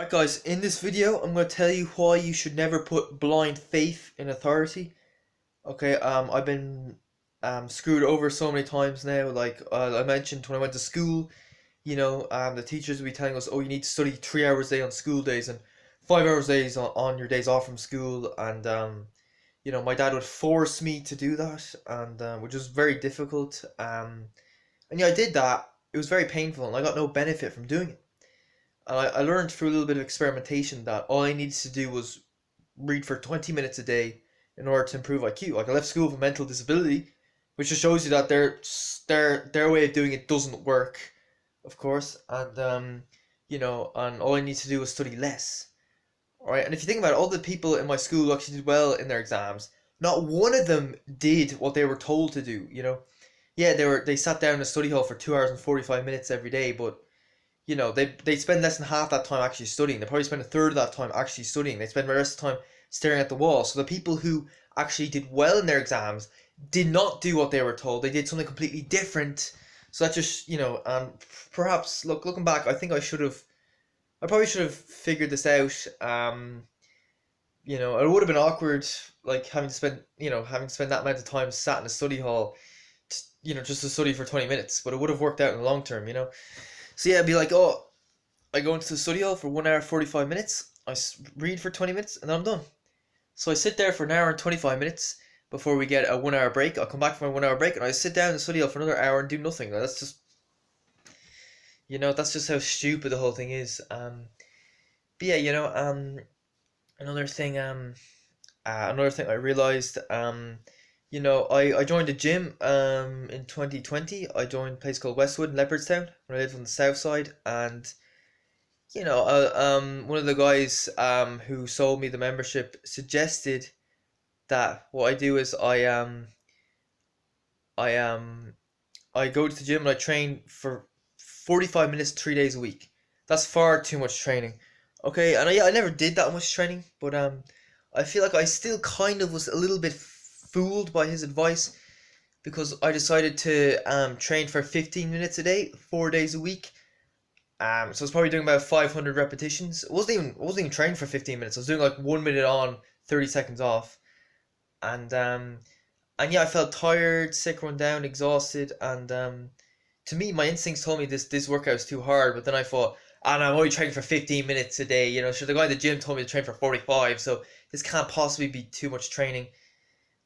Right guys, in this video I'm going to tell you why you should never put blind faith in authority. Okay, I've been screwed over so many times now. Like I mentioned when I went to school, the teachers would be telling us, oh, you need to study 3 hours a day on school days and 5 hours days on your days off from school. And my dad would force me to do that, and which was very difficult. And yeah, I did that. It was very painful, and I got no benefit from doing it. And I learned through a little bit of experimentation that all I needed to do was read for 20 minutes a day in order to improve IQ. Like I left school with a mental disability, which just shows you that their way of doing it doesn't work, of course. And and all I need to do was study less. All right, and if you think about it, all the people in my school who actually did well in their exams, not one of them did what they were told to do. Yeah, they sat down in a study hall for 2 hours and 45 minutes every day, but they spend less than half that time actually studying. They probably spend a third of that time actually studying. They spend the rest of the time staring at the wall. So the people who actually did well in their exams did not do what they were told. They did something completely different. So that just, perhaps looking back, I probably should have figured this out. It would have been awkward, like having to spend that amount of time sat in a study hall, just to study for 20 minutes. But it would have worked out in the long term. So yeah, it'd be like, oh, I go into the study hall for 1 hour 45 minutes. I read for 20 minutes, and then I'm done. So I sit there for an hour and 25 minutes before we get a 1 hour break. I'll come back from my 1 hour break, and I sit down in the study hall for another hour and do nothing. That's just how stupid the whole thing is. But yeah, another thing, I realized, I joined a gym in 2020. I joined a place called Westwood in Leopardstown when I lived on the south side, and one of the guys who sold me the membership suggested that what I do is I go to the gym and I train for 45 minutes 3 days a week. That's far too much training. Okay, and I never did that much training, but I feel like I still kind of was a little bit fooled by his advice because I decided to train for 15 minutes a day, 4 days a week. So I was probably doing about 500 repetitions. I wasn't even training for 15 minutes. I was doing like 1 minute on, 30 seconds off, and yeah, I felt tired, sick, run down, exhausted, and to me, my instincts told me this workout is too hard. But then I thought, and I'm only training for 15 minutes a day. Sure, the guy in the gym told me to train for 45, so this can't possibly be too much training.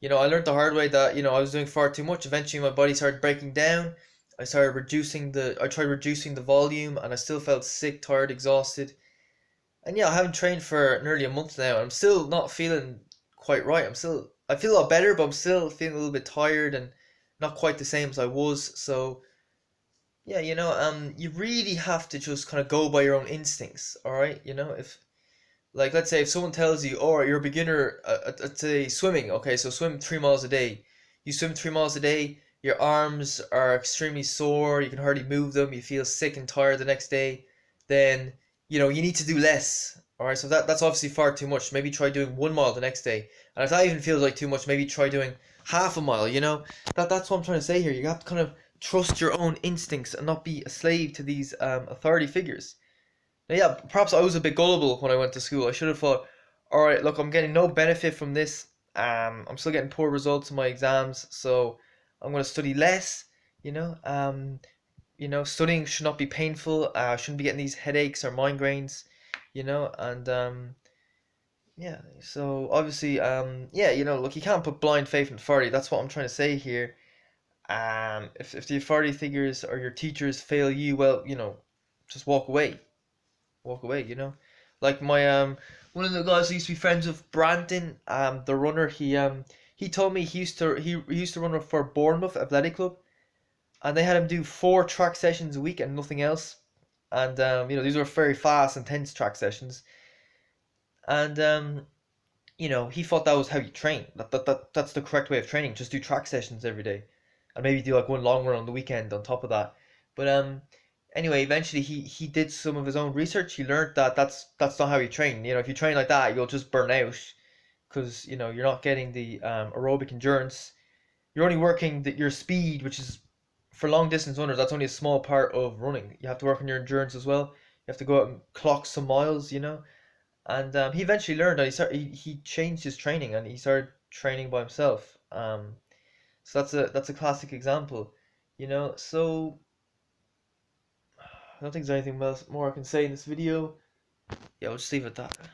I learned the hard way that I was doing far too much. Eventually, my body started breaking down. I tried reducing the volume, and I still felt sick, tired, exhausted. And yeah, I haven't trained for nearly a month now, and I'm still not feeling quite right. I feel a lot better, but I'm still feeling a little bit tired and not quite the same as I was. So yeah, you really have to just kind of go by your own instincts. All right, if like let's say if someone tells you, "Oh, you're a beginner at say swimming." Okay, so swim 3 miles a day. You swim 3 miles a day. Your arms are extremely sore. You can hardly move them. You feel sick and tired the next day. Then you need to do less. All right, so that's obviously far too much. Maybe try doing 1 mile the next day. And if that even feels like too much, maybe try doing half a mile. That's what I'm trying to say here. You have to kind of trust your own instincts and not be a slave to these authority figures. Now, yeah, perhaps I was a bit gullible when I went to school. I should have thought, all right, look, I'm getting no benefit from this. I'm still getting poor results in my exams, so I'm going to study less. Studying should not be painful. I shouldn't be getting these headaches or migraines. And yeah. So obviously, yeah, look, you can't put blind faith in authority. That's what I'm trying to say here. If the authority figures or your teachers fail you, well, just walk away. Walk away. Like my one of the guys I used to be friends with, Brandon, the runner. He told me he used to run for Bournemouth Athletic Club, and they had him do 4 track sessions a week and nothing else. And these were very fast, intense track sessions. And he thought that was how you train. That's the correct way of training. Just do track sessions every day, and maybe do like one long run on the weekend on top of that. But anyway, eventually he did some of his own research. He learned that that's not how you train. If you train like that, you'll just burn out because you're not getting the aerobic endurance. You're only working your speed, which is for long distance runners. That's only a small part of running. You have to work on your endurance as well. You have to go out and clock some miles, you know. And he eventually learned, and he changed his training, and he started training by himself. So that's a classic example, you know. So I don't think there's anything else more I can say in this video. Yeah, we'll just leave it at that.